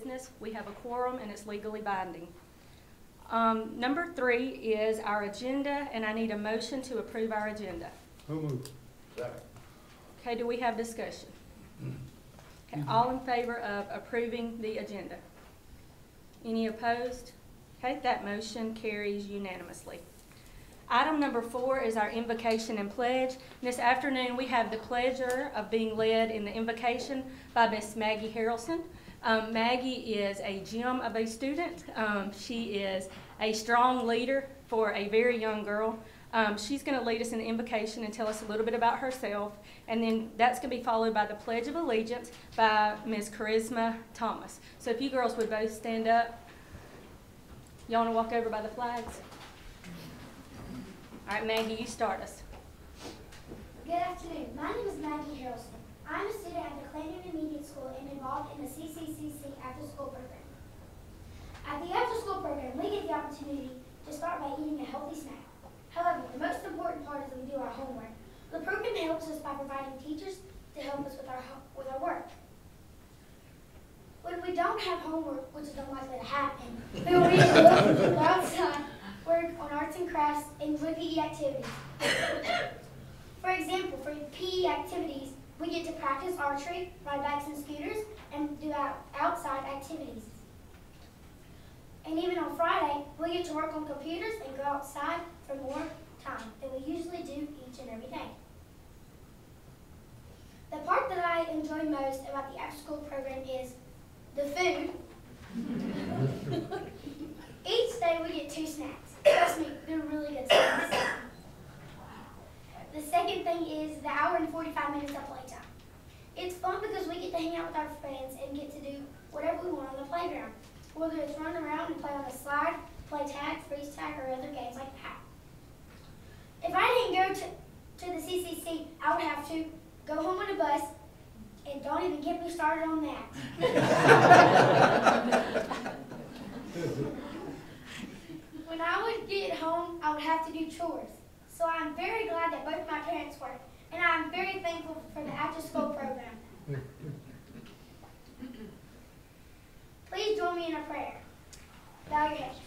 business. We have a quorum and it's legally binding. Number 3 is our agenda, and I need a motion to approve our agenda. So moved. Second. Okay, do we have discussion? Okay, all in favor of approving the agenda? Any opposed? Okay, that motion carries unanimously. Item number 4 is our invocation and pledge. This afternoon we have the pleasure of being led in the invocation by Miss Maggie Harrelson. Maggie is a gem of a student. She is a strong leader for a very young girl. She's going to lead us in the invocation and tell us a little bit about herself, and then that's going to be followed by the Pledge of Allegiance by Ms. Charisma Thomas. So if you girls would both stand up. Y'all want to walk over by the flags? All right, Maggie, you start us. Good afternoon. My name is Maggie Harrelson. I'm a student at the Clan Intermediate School and involved in the CCCC after-school program. At the after-school program, we get the opportunity to start by eating a healthy snack. However, the most important part is that we do our homework. The program helps us by providing teachers to help us with our work. When we don't have homework, which is unlikely to happen, we will read a book, go outside, work on arts and crafts, and do PE activities. For example, for PE activities, we get to practice archery, ride bikes and scooters, and do outside activities. And even on Friday, we get to work on computers and go outside for more time than we usually do each and every day. The part that I enjoy most about the after-school program is the food. Each day we get 2 snacks. Trust me, they're really good snacks. The second thing is the hour and 45 minutes of playtime. It's fun because we get to hang out with our friends and get to do whatever we want on the playground. Whether it's run around and play on a slide, play tag, freeze tag, or other games like that. If I didn't go to the CCC, I would have to go home on a bus, and don't even get me started on that. When I would get home, I would have to do chores. So I'm very glad that both my parents work, and I'm very thankful for the after-school program. Please join me in a prayer. Bow your heads.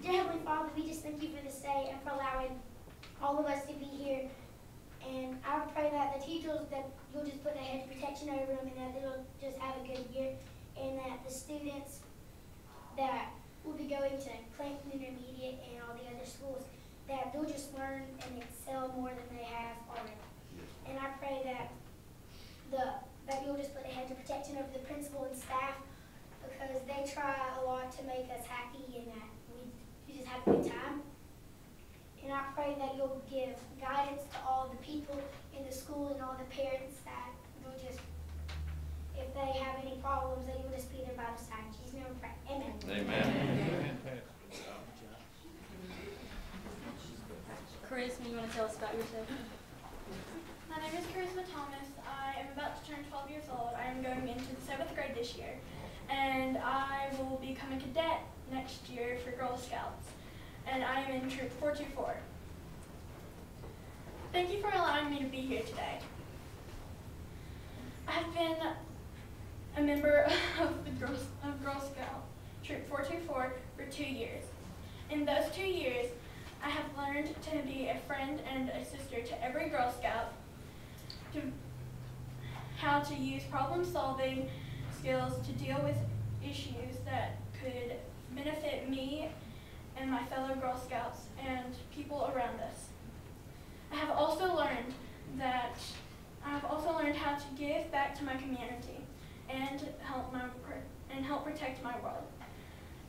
Dear Heavenly Father, we just thank you for this day and for allowing all of us to be here. And I pray that the teachers, that you'll just put a hedge of protection over them and that they'll just have a good year. And that the students that will be going to Chilton Intermediate and all the other schools, that they'll just learn and excel more than they have already. And I pray that that you'll just put a hedge of protection over the principal and staff, because they try a lot to make us happy and that we just have a good time. And I pray that you'll give guidance to all the people in the school and all the parents, that you'll just, if they have any problems, that you'll just be there by the side. In Jesus' name we pray. Amen. Amen. Charisma, you want to tell us about yourself? My name is Charisma Thomas. I am about to turn 12 years old. I am going into the 7th grade this year, and I will become a cadet next year for Girl Scouts, and I am in Troop 424. Thank you for allowing me to be here today. I have been a member of the Girl Scout Troop 424 for 2 years. In those 2 years, I have learned to be a friend and a sister to every Girl Scout, to how to use problem-solving skills to deal with issues that could benefit me and my fellow Girl Scouts and people around us. I have also learned how to give back to my community and help protect my world.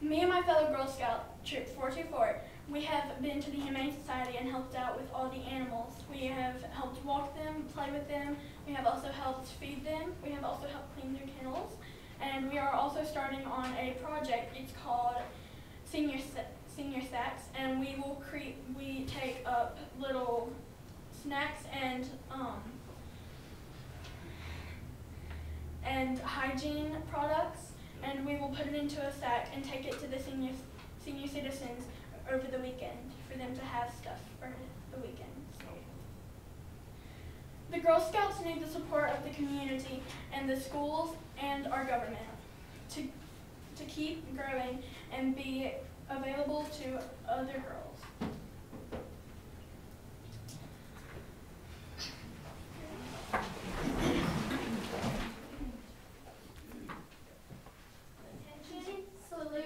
Me and my fellow Girl Scout, Troop 424, we have been to the Humane Society and helped out with all the animals. We have helped walk them, play with them. We have also helped feed them. We have also helped clean their kennels. And we are also starting on a project. It's called Senior Sacks, and we take up little snacks and hygiene products, and we will put it into a sack and take it to the senior citizens over the weekend for them to have stuff for the weekend. The Girl Scouts need the support of the community and the schools and our government. to keep growing and be available to other girls. Attention, salute,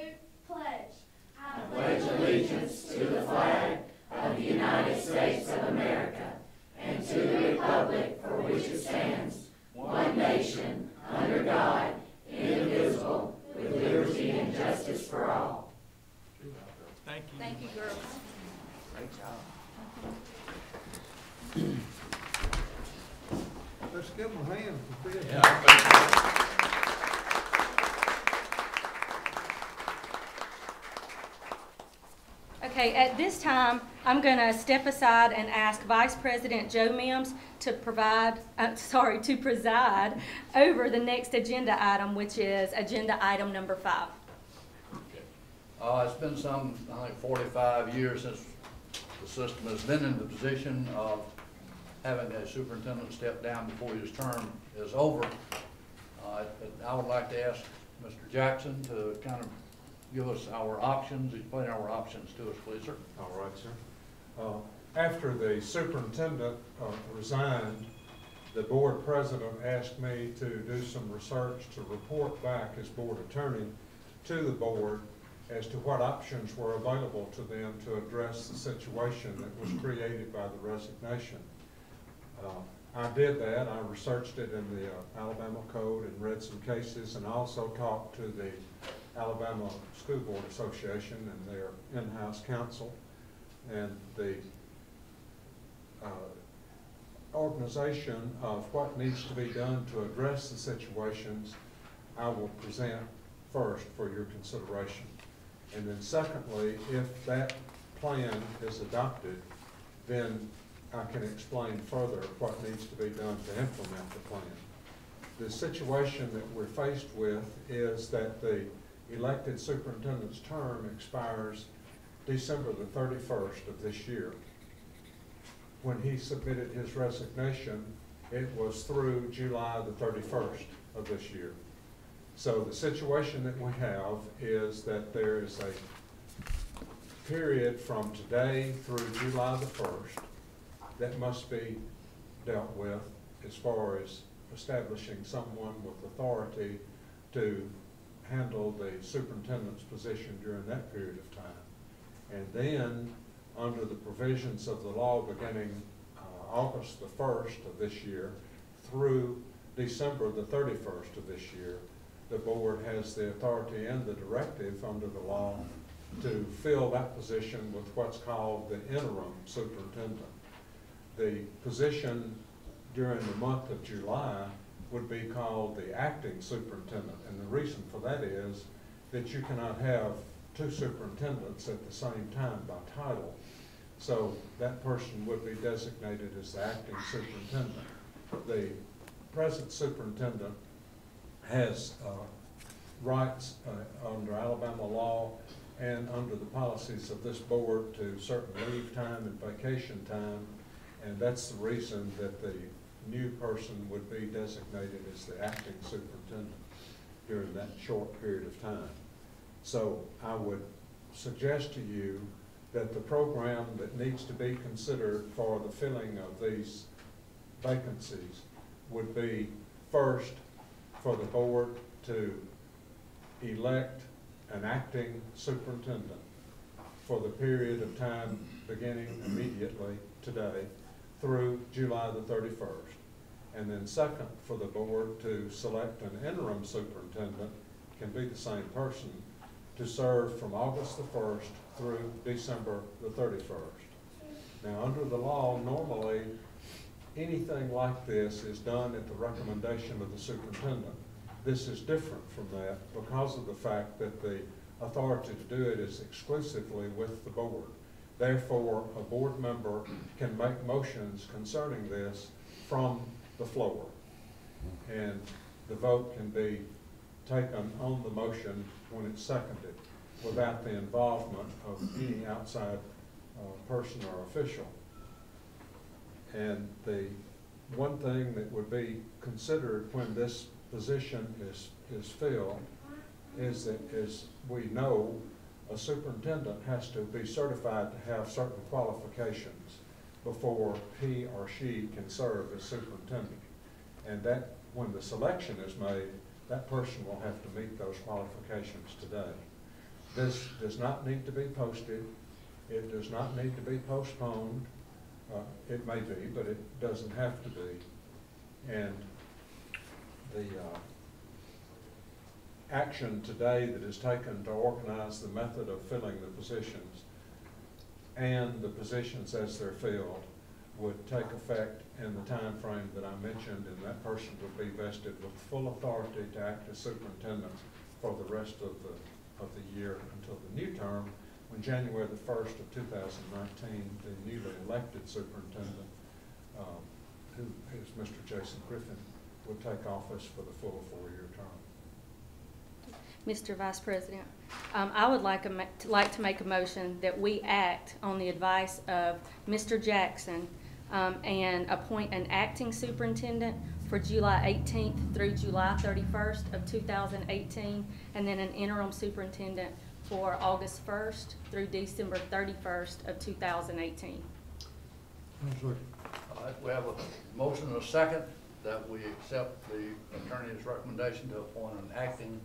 pledge. I pledge allegiance to the flag of the United States of America and to the republic for which it stands, one nation, under God, indivisible, with liberty and justice for all. Thank you. Thank you, girls. Great job. Let's give them a hand for this. Yeah. Okay, at this time, I'm going to step aside and ask Vice President Joe Mims to preside over the next agenda item, which is agenda item number 5. It's been I think 45 years since the system has been in the position of having a superintendent step down before his term is over. I would like to ask Mr. Jackson to kind of give us our options, explain our options to us, please, sir. All right, sir. After the superintendent resigned, the board president asked me to do some research to report back as board attorney to the board as to what options were available to them to address the situation that was created by the resignation. I did that. I researched it in the Alabama Code and read some cases, and I also talked to the Alabama School Board Association and their in-house counsel, and the organization of what needs to be done to address the situations I will present first for your consideration. And then secondly, if that plan is adopted, then I can explain further what needs to be done to implement the plan. The situation that we're faced with is that the elected superintendent's term expires December the 31st of this year. When he submitted his resignation, it was through July the 31st of this year. So the situation that we have is that there is a period from today through July the 1st that must be dealt with as far as establishing someone with authority to handle the superintendent's position during that period of time. And then, under the provisions of the law beginning August the 1st of this year through December the 31st of this year, the board has the authority and the directive under the law to fill that position with what's called the interim superintendent. The position during the month of July would be called the acting superintendent, and the reason for that is that you cannot have two superintendents at the same time by title. So that person would be designated as the acting superintendent. The present superintendent has rights under Alabama law and under the policies of this board to certain leave time and vacation time, and that's the reason that the new person would be designated as the acting superintendent during that short period of time. So I would suggest to you that the program that needs to be considered for the filling of these vacancies would be first for the board to elect an acting superintendent for the period of time beginning immediately today through July the 31st. And then second, for the board to select an interim superintendent, can be the same person, to serve from August the 1st through December the 31st. Now, under the law, normally anything like this is done at the recommendation of the superintendent. This is different from that because of the fact that the authority to do it is exclusively with the board. Therefore, a board member can make motions concerning this from the floor, and the vote can be taken on the motion when it's seconded without the involvement of any outside person or official. And the one thing that would be considered when this position is filled is that, as we know, a superintendent has to be certified to have certain qualifications before he or she can serve as superintendent. And that, when the selection is made, that person will have to meet those qualifications today. This does not need to be posted. It does not need to be postponed. It may be, but it doesn't have to be. And the action today that is taken to organize the method of filling the positions and the positions as they're filled would take effect in the time frame that I mentioned, and that person would be vested with full authority to act as superintendent for the rest of the year until the new term, when January the 1st of 2019, the newly elected superintendent, who is Mr. Jason Griffin, would take office for the full 4-year term. Mr. Vice President, I would like to make a motion that we act on the advice of Mr. Jackson and appoint an acting superintendent for July 18th through July 31st of 2018, and then an interim superintendent for August 1st through December 31st of 2018. All right, we have a motion and a second that we accept the attorney's recommendation to appoint an acting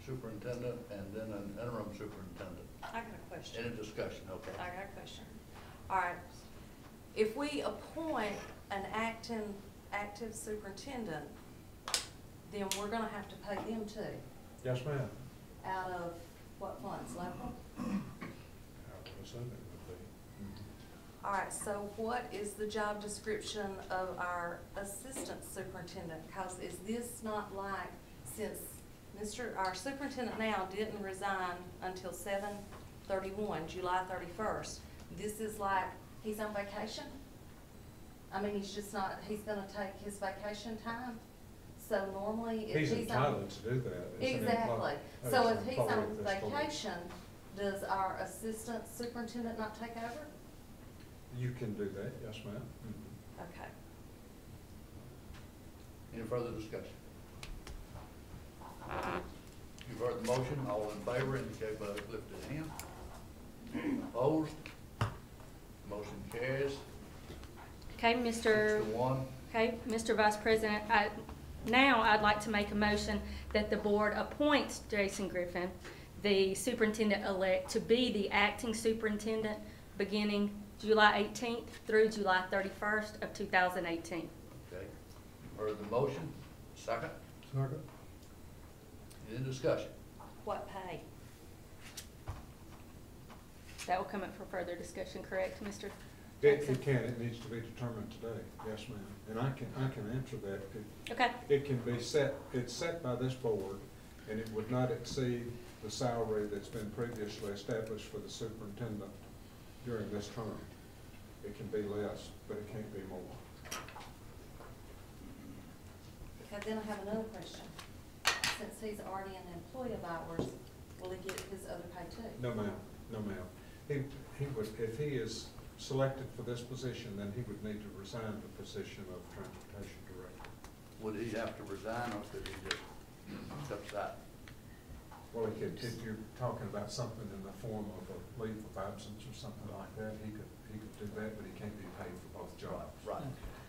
superintendent and then an interim superintendent. I got a question. Any discussion? Okay. I got a question. All right. If we appoint an active superintendent, then we're gonna have to pay them too. Yes, ma'am. Out of what funds, local? I would assume it would be. All right, so what is the job description of our assistant superintendent? Because is this not like, since our superintendent now didn't resign until 7/31, July 31st, this is like he's on vacation? I mean, he's just not, he's gonna take his vacation time? So normally if He's he's on. entitled to do that. as an Exactly. as So an if he's employee on of this board. vacation, does our assistant superintendent not take over? You can do that, yes, ma'am. Mhm. Okay. Any further discussion? You've heard the motion. All in favor indicate by lifted hand. Opposed? Motion carries. Okay, 6-1. Okay, Mr. Vice President, now I'd like to make a motion that the board appoints Jason Griffin, the superintendent-elect, to be the acting superintendent beginning July 18th through July 31st of 2018. Okay. You've heard the motion. Second. Second. Any discussion? What pay? That will come up for further discussion, correct, Mr. It Jackson? can, it needs to be determined today, yes, ma'am. And I can answer that. Okay, It can be set, it's set by this board, and it would not exceed the salary that's been previously established for the superintendent during this term. It can be less, but it can't be more. Okay, then I have another question. Since he's already an employee of ours, will he get his other pay too? No, ma'am, no, ma'am. He would, if he is selected for this position, then he would need to resign the position of transportation director. Would he have to resign, or could he just step aside? Well, he could, if you're talking about something in the form of a leave of absence or something like that, he could do that, but he can't be paid for both jobs. Right.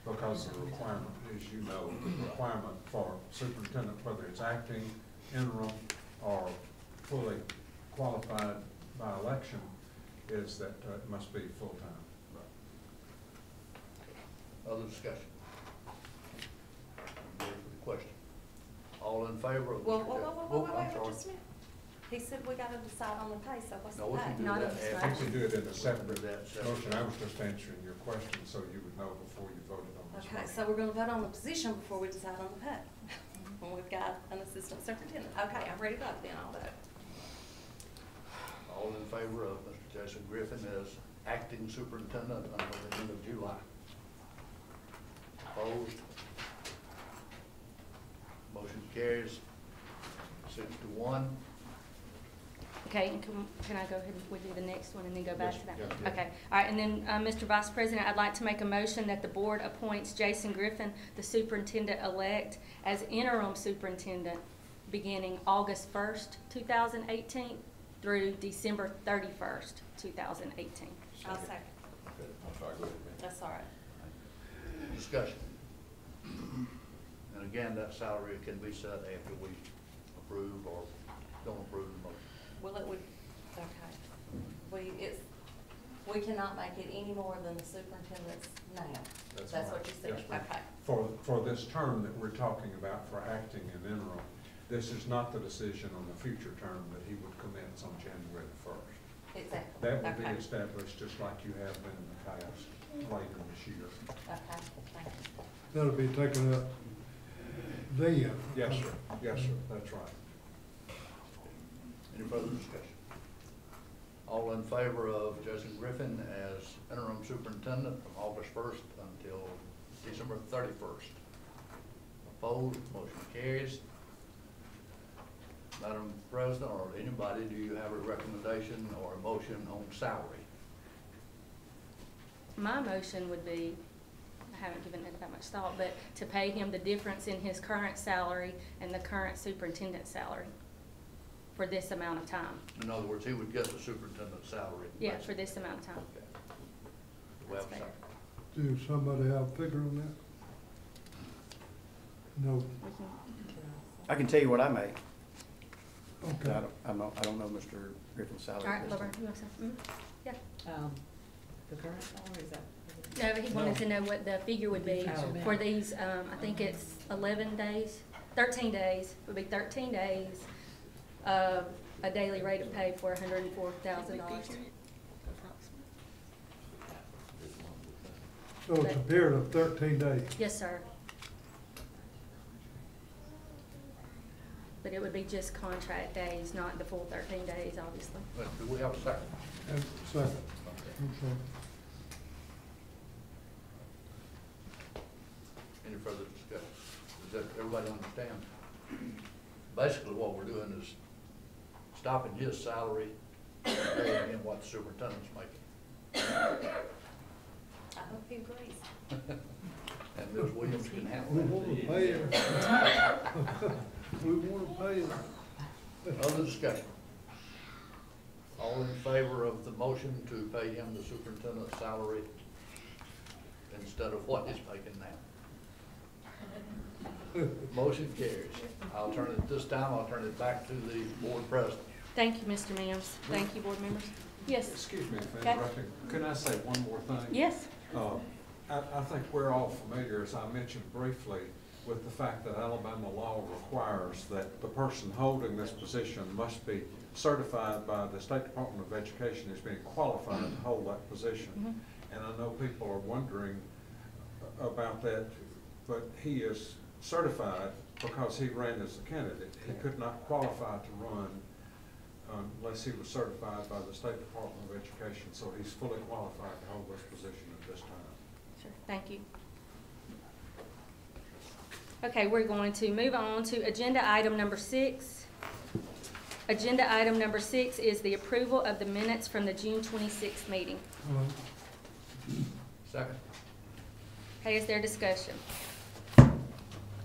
Because the requirement, as you know, the requirement for superintendent, whether it's acting, interim, or fully qualified by election, is that it must be full-time. Other discussion? Ready for the question? All in favor of? Well, Mr. Jackson? wait, Oh, I'm sorry. just a minute. He said we gotta decide on the pay, so what's the No, we pay? can do Not that in this after. You can do it in a separate We'll do that separate. motion. I was just answering your question, so you would know before you voted on this Okay, motion. so we're gonna vote on the position before we decide on the pay. When we've got an assistant superintendent. Okay, I'm ready to vote then, all that. All in favor of Mr. Jason Griffin as acting superintendent until the end of July? Opposed? Motion carries 6-1. okay, and can I go ahead and we do the next one and then go back Yes, to that? yeah. Okay, all right, and then, Mr. Vice President, I'd like to make a motion that the board appoints Jason Griffin, the superintendent-elect, as interim superintendent beginning August 1st, 2018 through December 31st, 2018. I'll second. Okay. I'm sorry, go ahead, ma'am. That's all right. Discussion. And again, that salary can be set after we approve or don't approve the motion. Well, it would, okay. We cannot make it any more than the superintendent's now. That's That's right. what you said, Yes, ma'am. okay. For this term that we're talking about for acting and interim, this is not the decision on the future term that he would commence on January the 1st. Exactly. That will be Okay. established just like you have been in the past, later this year. Okay, thank you. That'll be taken up then. Yes, sir. Yes, sir. That's right. Any further discussion? All in favor of Jason Griffin as interim superintendent from August 1st until December 31st? Opposed, motion carries. Madam President, or anybody, do you have a recommendation or a motion on salary? My motion would be, I haven't given it that much thought, but to pay him the difference in his current salary and the current superintendent's salary for this amount of time. In other words, he would get the superintendent's salary. Yeah, for this amount of time. Okay. Do we have a That's fair. second? Do somebody have a figure on that? No, We can, I can tell you what I make. okay. I don't know Mr. Griffin's salary. all right, this Laverne, time. you want some? Yeah. The current salary, is that? No, but he wanted to know what the figure would be Oh. for these, I think it's 11 days, 13 days, would be 13 days of a daily rate of pay for $104,000. So it's a period of 13 days. Yes, sir. But it would be just contract days, not the full 13 days, obviously. But do we have a second? And second. Okay. Okay. Any further discussion? Does that, everybody understand? Basically, what we're doing is stopping his salary and paying him what the superintendent's making. I hope he agrees. And Ms. Williams can handle We that. want to pay it. We want to pay it. Other discussion? All in favor of the motion to pay him the superintendent's salary instead of what he's making now? Motion carries. This time I'll turn it back to the board president. Thank you, Mr. Mims. Thank you, board members. Yes. Excuse me if Okay. I'm interrupting. Can I say one more thing? Yes. I think we're all familiar, as I mentioned briefly, with the fact that Alabama law requires that the person holding this position must be certified by the State Department of Education as being qualified to hold that position. Mhm. And I know people are wondering about that, but he is certified because he ran as a candidate. He could not qualify to run unless he was certified by the State Department of Education. So he's fully qualified to hold this position at this time. Sure, thank you. Okay, we're going to move on to agenda item number 6. Agenda item number 6 is the approval of the minutes from the June 26th meeting. Second? Okay, is there discussion?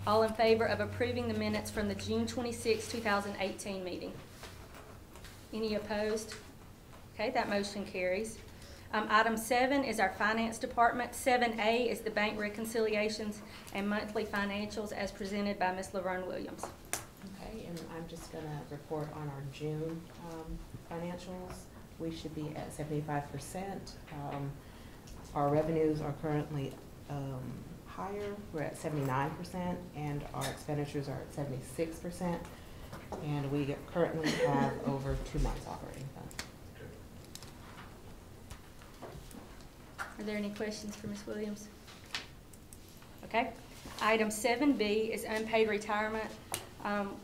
All in favor of approving the minutes from the June 26, 2018 meeting? Any opposed? Okay, that motion carries. Item 7 is our finance department. 7A is the bank reconciliations and monthly financials as presented by Ms. Laverne Williams. Okay, and I'm just gonna report on our June financials. We should be at 75%. Our revenues are currently higher. We're at 79%, and our expenditures are at 76%. And we currently have over 2 months operating funds. Are there any questions for Ms. Williams? Okay. Item 7B is unpaid retirement.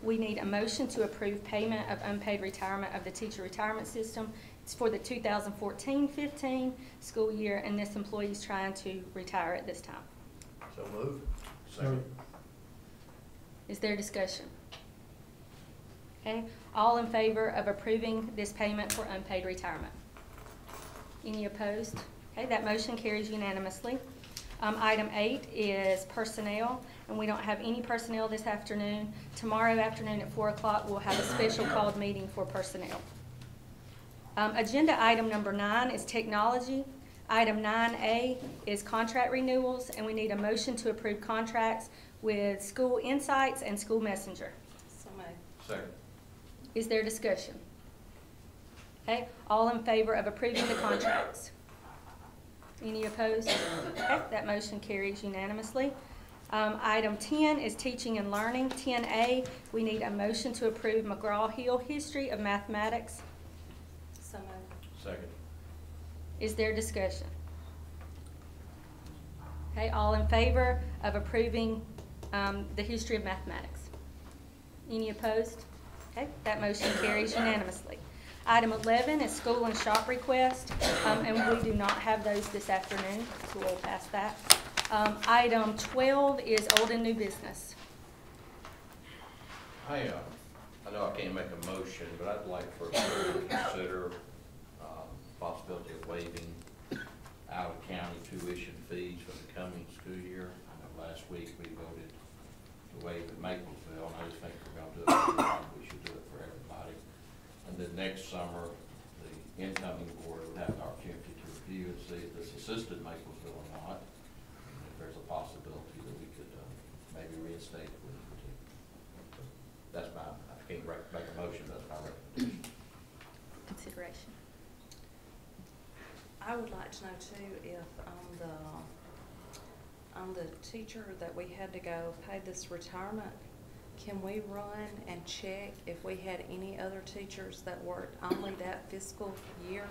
We need a motion to approve payment of unpaid retirement of the teacher retirement system. It's for the 2014-15 school year, and this employee is trying to retire at this time. So move. So, Is there discussion? Okay. All in favor of approving this payment for unpaid retirement? Any opposed? Okay, that motion carries unanimously. Item 8 is personnel, and we don't have any personnel this afternoon. Tomorrow afternoon at 4 o'clock, we'll have a special called meeting for personnel. Agenda item number 9 is technology. Item 9A is contract renewals, and we need a motion to approve contracts with School Insights and School Messenger. So moved. Second. Is there discussion? Okay, all in favor of approving the contracts? Any opposed? Okay, that motion carries unanimously. Item 10 is teaching and learning. 10A, we need a motion to approve McGraw-Hill History of Mathematics. So moved. Second. Is there discussion? Okay, all in favor of approving the history of mathematics? Any opposed? Okay, that motion carries unanimously. Item 11 is school and shop request, and we do not have those this afternoon, so we'll pass that. Item 12 is old and new business. I know I can't make a motion, but I'd like for us to consider possibility of waiving out-of-county tuition fees for the coming school year. I know last week we voted to waive at Maplesville, and I just think we're going to do it for everybody. We should do it for everybody. And then next summer, the incoming board would have the opportunity to review and see if this assisted Maplesville or not. And if there's a possibility that we could maybe reinstate it with it. That's my, I can't make a motion, that's my recommendation. Consideration. I would like to know too if on the teacher that we had to go pay this retirement, can we run and check if we had any other teachers that worked only that fiscal year,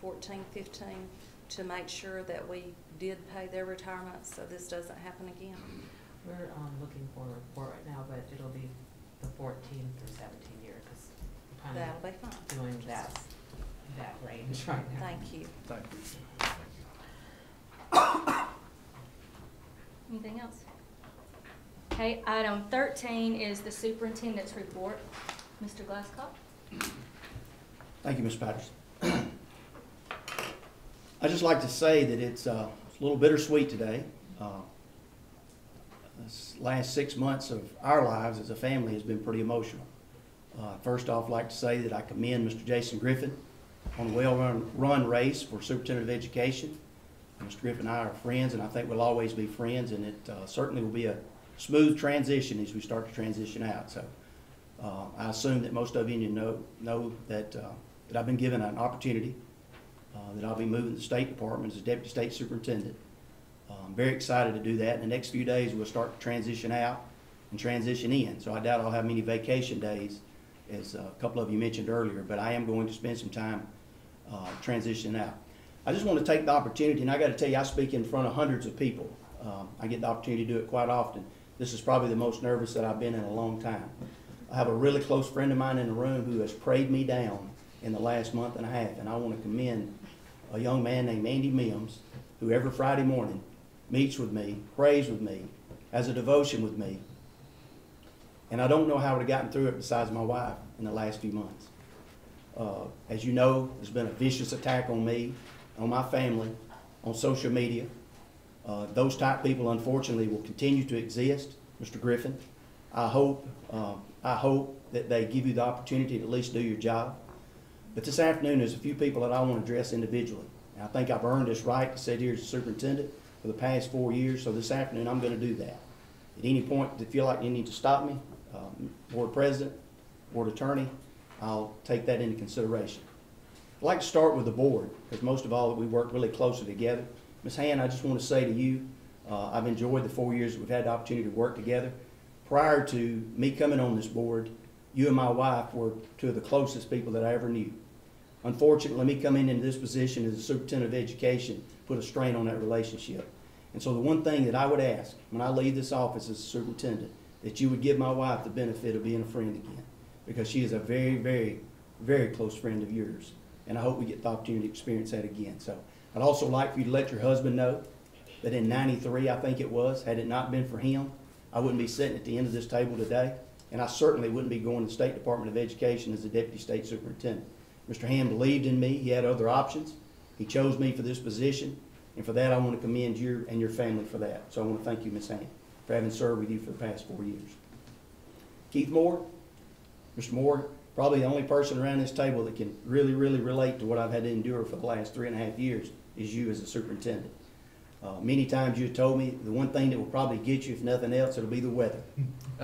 14, 15, to make sure that we did pay their retirement so this doesn't happen again? We're looking for a report right now, but it'll be the 14 through 17 year, because we're That'll kind be fine. of doing that range right now. Thank you. Thank you. Anything else? Okay, item 13 is the superintendent's report. Mr. Glasscock? Thank you, Ms. Patterson. I'd just like to say that it's a little bittersweet today. This last 6 months of our lives as a family has been pretty emotional. First off, I'd like to say that I commend Mr. Jason Griffin on a well-run race for Superintendent of Education. Mr. Griffin and I are friends, and I think we'll always be friends, and it certainly will be a smooth transition as we start to transition out. So I assume that most of you know that I've been given an opportunity, that I'll be moving to the State Department as Deputy State Superintendent. I'm very excited to do that. In the next few days, we'll start to transition out and transition in. So I doubt I'll have many vacation days, as a couple of you mentioned earlier, but I am going to spend some time transitioning out. I just want to take the opportunity, and I got to tell you, I speak in front of hundreds of people. I get the opportunity to do it quite often. This is probably the most nervous that I've been in a long time. I have a really close friend of mine in the room who has prayed me down in the last month and a half, and I want to commend a young man named Andy Mims, who every Friday morning meets with me, prays with me, has a devotion with me, and I don't know how I would have gotten through it besides my wife in the last few months. As you know, there's been a vicious attack on me, on my family, on social media. Those type people, unfortunately, will continue to exist, Mr. Griffin. I hope that they give you the opportunity to at least do your job. But this afternoon, there's a few people that I want to address individually. And I think I've earned this right to sit here as a superintendent for the past 4 years, so this afternoon I'm going to do that. At any point that you feel like you need to stop me, board president, board attorney, I'll take that into consideration. I'd like to start with the board, because most of all, we work really closely together. Ms. Hand, I just want to say to you, I've enjoyed the 4 years that we've had the opportunity to work together. Prior to me coming on this board, you and my wife were two of the closest people that I ever knew. Unfortunately, me coming into this position as a superintendent of education put a strain on that relationship. And so the one thing that I would ask when I leave this office as a superintendent, that you would give my wife the benefit of being a friend again, because she is a very, very, very close friend of yours. And I hope we get the opportunity to experience that again. So I'd also like for you to let your husband know that in '93, I think it was, had it not been for him, I wouldn't be sitting at the end of this table today, and I certainly wouldn't be going to the State Department of Education as the Deputy State Superintendent. Mr. Hand believed in me. He had other options. He chose me for this position, And for that, I want to commend you and your family for that. So I want to thank you, Ms. Ann, for having served with you for the past 4 years. Keith Moore, Mr. Moore, probably the only person around this table that can really, really relate to what I've had to endure for the last 3.5 years is you as a superintendent. Many times you told me the one thing that will probably get you, if nothing else, it'll be the weather.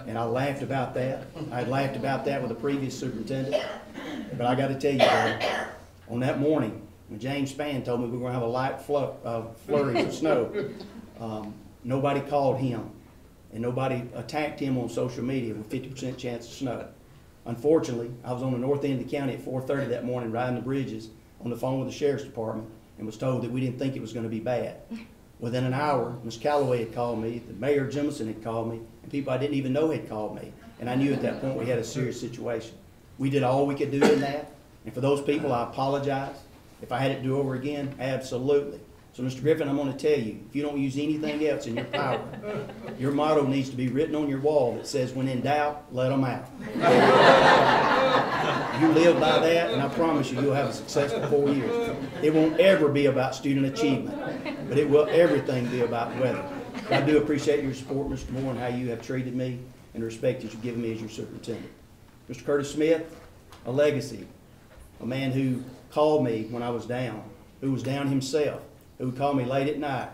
And I laughed about that. I had laughed about that with the previous superintendent. But I got to tell you, brother, on that morning, when James Spann told me we were going to have a light flurries of snow, nobody called him. And nobody attacked him on social media with 50% chance of snow. Unfortunately, I was on the north end of the county at 4:30 that morning riding the bridges on the phone with the sheriff's department and was told that we didn't think it was going to be bad. Within an hour, Ms. Calloway had called me, the Mayor Jemison had called me, and people I didn't even know had called me. And I knew at that point we had a serious situation. We did all we could do in that, and for those people, I apologize. If I had it to do over again, absolutely. So, Mr. Griffin, I'm going to tell you, if you don't use anything else in your power, your motto needs to be written on your wall that says, when in doubt, let them out. You live by that, and I promise you, you'll have a successful 4 years. It won't ever be about student achievement, but it will everything be about weather. I do appreciate your support, Mr. Moore, and how you have treated me and the respect that you've given me as your superintendent. Mr. Curtis Smith, a legacy, a man who called me when I was down, who was down himself, who would call me late at night,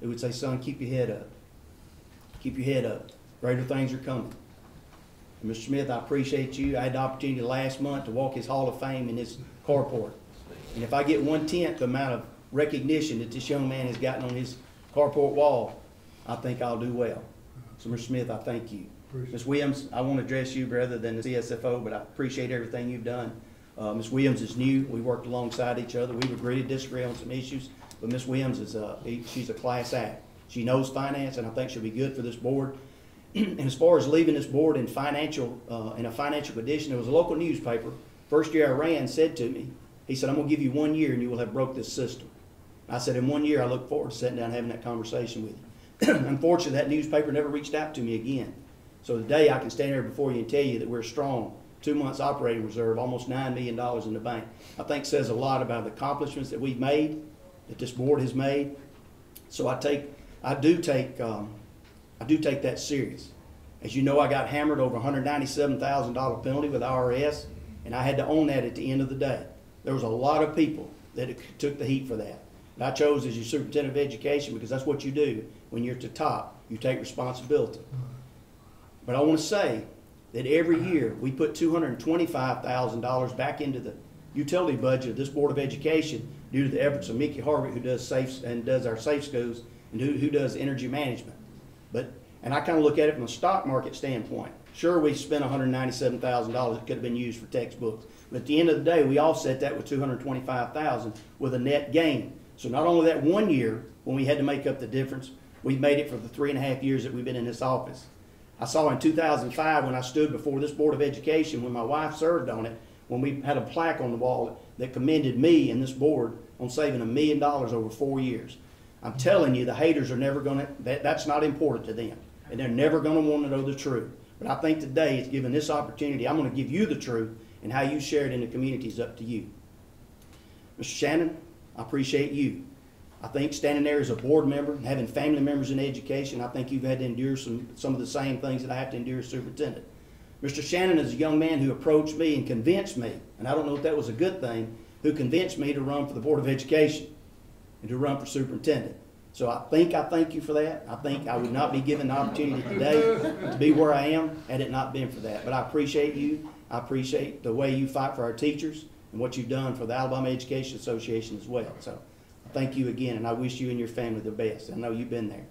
who would say, son, keep your head up. Keep your head up. Greater things are coming. And Mr. Smith, I appreciate you. I had the opportunity last month to walk his Hall of Fame in his carport. And if I get 1/10 the amount of recognition that this young man has gotten on his carport wall, I think I'll do well. So, Mr. Smith, I thank you. Ms. Williams, I want to address you rather than the CSFO, but I appreciate everything you've done. Ms. Williams is new. We worked alongside each other. We've agreed to disagree on some issues. But Ms. Williams is she's a class act. She knows finance, and I think she'll be good for this board. And as far as leaving this board in a financial condition, there was a local newspaper, first year I ran, said to me, he said, I'm going to give you 1 year and you will have broke this system. I said, in 1 year, I look forward to sitting down and having that conversation with you. Unfortunately, that newspaper never reached out to me again. So today I can stand here before you and tell you that we're strong. 2 months operating reserve, almost $9 million in the bank. I think says a lot about the accomplishments that we've made, that this board has made. So I do take that serious. As you know, I got hammered over $197,000 penalty with IRS, and I had to own that at the end of the day. There was a lot of people that took the heat for that. And I chose as your superintendent of education because that's what you do when you're at the top. You take responsibility. But I want to say that every year we put $225,000 back into the utility budget of this Board of Education due to the efforts of Mickey Harvick, who does safes and does our safe schools, and who does energy management. And I kind of look at it from a stock market standpoint. Sure, we spent $197,000 that could have been used for textbooks, but at the end of the day, we offset that with $225,000 with a net gain. So not only that 1 year when we had to make up the difference, we've made it for the 3.5 years that we've been in this office. I saw in 2005 when I stood before this Board of Education, when my wife served on it, when we had a plaque on the wall that commended me and this board on saving $1 million over 4 years. I'm telling you, the haters are never going to, that's not important to them. And they're never going to want to know the truth. But I think today, it's given this opportunity, I'm going to give you the truth, and how you share it in the community is up to you. Mr. Shannon, I appreciate you. I think standing there as a board member and having family members in education, I think you've had to endure some of the same things that I have to endure as superintendent. Mr. Shannon is a young man who approached me and convinced me, and I don't know if that was a good thing, who convinced me to run for the Board of Education and to run for superintendent. So I thank you for that. I think I would not be given the opportunity today to be where I am had it not been for that. But I appreciate you. I appreciate the way you fight for our teachers and what you've done for the Alabama Education Association as well. So thank you again, and I wish you and your family the best. I know you've been there.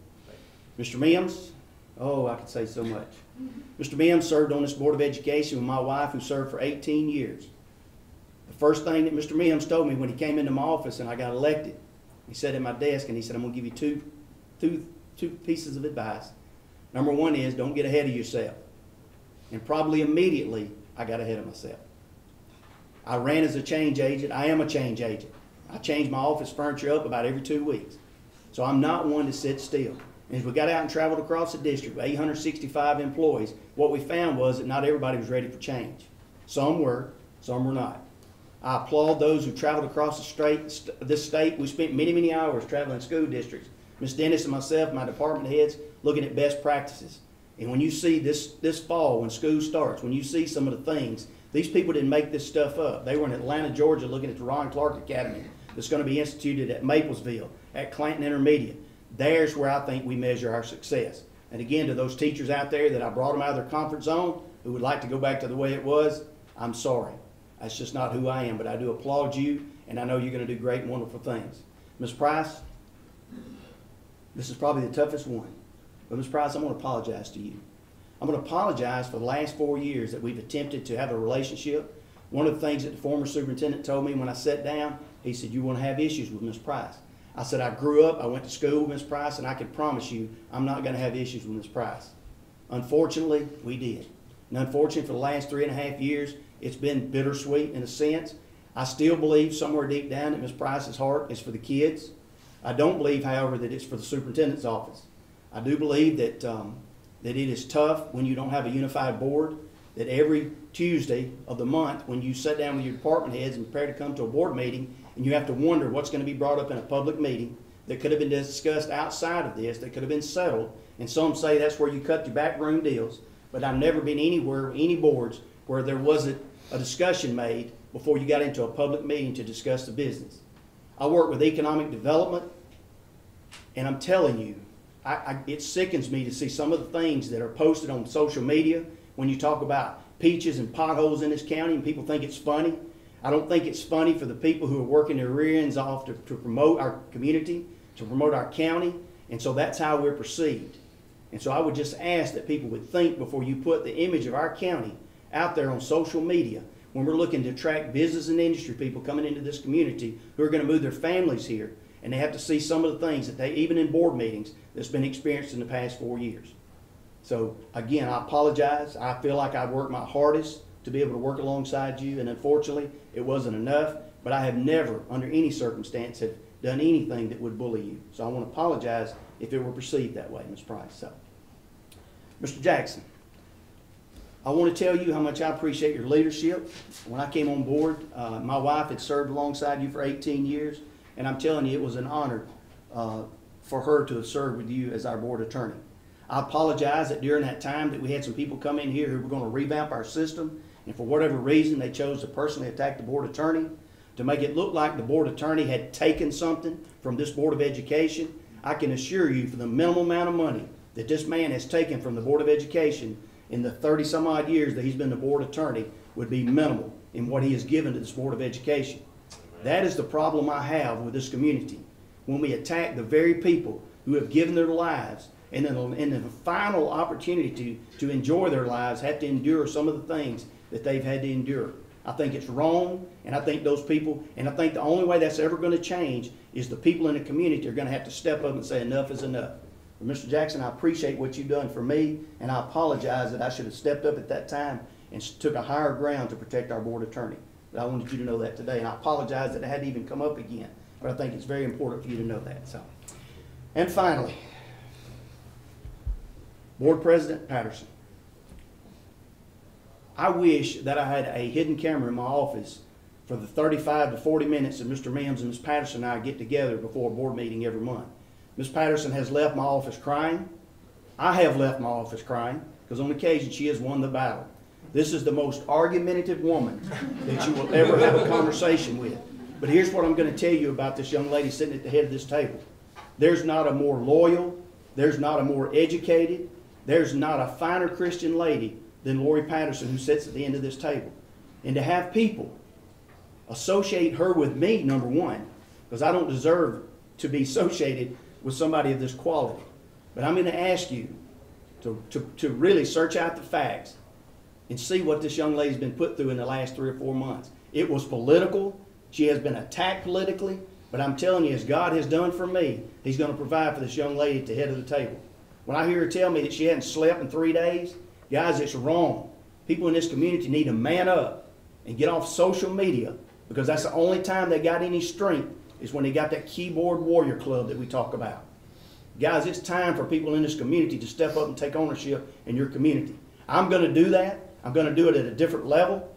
Mr. Mims, oh, I could say so much. Mr. Mims served on this Board of Education with my wife, who served for 18 years. The first thing that Mr. Mims told me when he came into my office and I got elected, he sat at my desk and he said, I'm going to give you two pieces of advice. Number one is, don't get ahead of yourself. And probably immediately, I got ahead of myself. I ran as a change agent. I am a change agent. I change my office furniture up about every 2 weeks. So I'm not one to sit still. And as we got out and traveled across the district with 865 employees, what we found was that not everybody was ready for change. Some were not. I applaud those who traveled across this state. We spent many, many hours traveling school districts. Ms. Dennis and myself, my department heads, looking at best practices. And when you see this fall, when school starts, when you see some of the things, these people didn't make this stuff up. They were in Atlanta, Georgia, looking at the Ron Clark Academy that's going to be instituted at Maplesville, at Clanton Intermediate. There's where I think we measure our success. And again, to those teachers out there that I brought them out of their comfort zone who would like to go back to the way it was, I'm sorry. That's just not who I am, but I do applaud you, and I know you're going to do great and wonderful things. Ms. Price, this is probably the toughest one. But Ms. Price, I'm going to apologize to you. I'm going to apologize for the last 4 years that we've attempted to have a relationship. One of the things that the former superintendent told me when I sat down, he said, you want to have issues with Ms. Price. I said, I grew up, I went to school with Ms. Price, and I can promise you I'm not going to have issues with Ms. Price. Unfortunately, we did. And unfortunately, for the last 3.5 years, it's been bittersweet in a sense. I still believe somewhere deep down that Ms. Price's heart is for the kids. I don't believe, however, that it's for the superintendent's office. I do believe that, that it is tough when you don't have a unified board, that every Tuesday of the month when you sit down with your department heads and prepare to come to a board meeting, and you have to wonder what's going to be brought up in a public meeting that could have been discussed outside of this, that could have been settled, and some say that's where you cut your backroom deals. But I've never been anywhere, any boards, where there wasn't a discussion made before you got into a public meeting to discuss the business. I work with economic development, and I'm telling you, it sickens me to see some of the things that are posted on social media when you talk about peaches and potholes in this county and people think it's funny. I don't think it's funny for the people who are working their rear ends off to promote our community, to promote our county, and so that's how we're perceived. And so I would just ask that people would think before you put the image of our county out there on social media when we're looking to attract business and industry people coming into this community who are going to move their families here, and they have to see some of the things that they, even in board meetings, that's been experienced in the past 4 years. So again, I apologize. I feel like I worked my hardest to be able to work alongside you, and unfortunately it wasn't enough, but I have never, under any circumstance, have done anything that would bully you. So I want to apologize if it were perceived that way, Ms. Price. So, Mr. Jackson, I want to tell you how much I appreciate your leadership. When I came on board, my wife had served alongside you for 18 years, and I'm telling you it was an honor for her to have served with you as our board attorney. I apologize that during that time that we had some people come in here who were going to revamp our system, and for whatever reason they chose to personally attack the board attorney to make it look like the board attorney had taken something from this Board of Education. I can assure you, for the minimal amount of money that this man has taken from the Board of Education in the 30-some odd years that he's been the board attorney would be minimal in what he has given to this Board of Education. That is the problem I have with this community. When we attack the very people who have given their lives and in the final opportunity to enjoy their lives have to endure some of the things that they've had to endure. I think it's wrong, and I think those people, and I think the only way that's ever going to change is the people in the community are going to have to step up and say enough is enough. But Mr. Jackson, I appreciate what you've done for me, and I apologize that I should have stepped up at that time and took a higher ground to protect our board attorney. But I wanted you to know that today, and I apologize that it had to even come up again. But I think it's very important for you to know that. So, and finally, Board President Patterson. I wish that I had a hidden camera in my office for the 35 to 40 minutes that Mr. Mims and Ms. Patterson and I get together before a board meeting every month. Ms. Patterson has left my office crying. I have left my office crying because on occasion she has won the battle. This is the most argumentative woman that you will ever have a conversation with. But here's what I'm going to tell you about this young lady sitting at the head of this table. There's not a more loyal, there's not a more educated, there's not a finer Christian lady than Lori Patterson who sits at the end of this table. And to have people associate her with me, number one, because I don't deserve to be associated with somebody of this quality. But I'm going to ask you to really search out the facts and see what this young lady's been put through in the last 3 or 4 months. It was political. She has been attacked politically. But I'm telling you, as God has done for me, He's going to provide for this young lady at the head of the table. When I hear her tell me that she hadn't slept in 3 days, guys, it's wrong. People in this community need to man up and get off social media, because that's the only time they got any strength is when they got that keyboard warrior club that we talk about. Guys, it's time for people in this community to step up and take ownership in your community. I'm going to do that. I'm going to do it at a different level.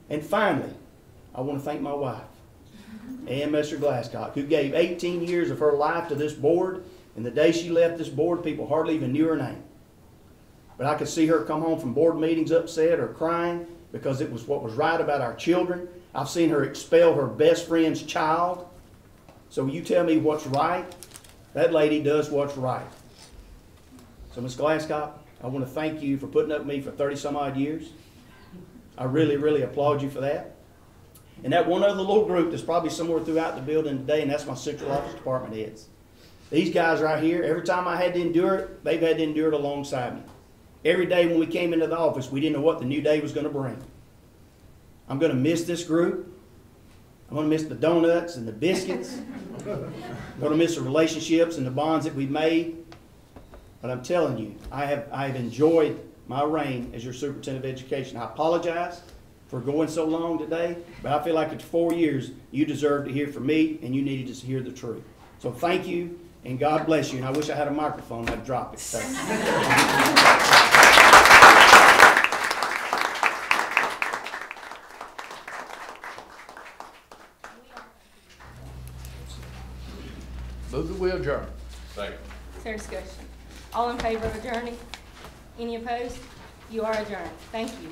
And finally, I want to thank my wife and Mr. Glasscock, who gave 18 years of her life to this board, and the day she left this board, people hardly even knew her name. But I could see her come home from board meetings upset or crying because it was what was right about our children. I've seen her expel her best friend's child. So you tell me what's right, that lady does what's right. So Ms. Glasscock, I want to thank you for putting up with me for 30 some odd years. I really, really applaud you for that. And that one other little group that's probably somewhere throughout the building today, and that's my central office department heads. These guys right here, every time I had to endure it, they've had to endure it alongside me. Every day when we came into the office, we didn't know what the new day was going to bring. I'm going to miss this group. I'm going to miss the donuts and the biscuits. I'm going to miss the relationships and the bonds that we've made. But I'm telling you, I have enjoyed my reign as your superintendent of education. I apologize for going so long today, but I feel like after 4 years, you deserve to hear from me, and you needed to hear the truth. So thank you, and God bless you. And I wish I had a microphone, I'd drop it. Thanks. Move that we adjourn. Second. Is there discussion? All in favor of adjourning? Any opposed? You are adjourned. Thank you.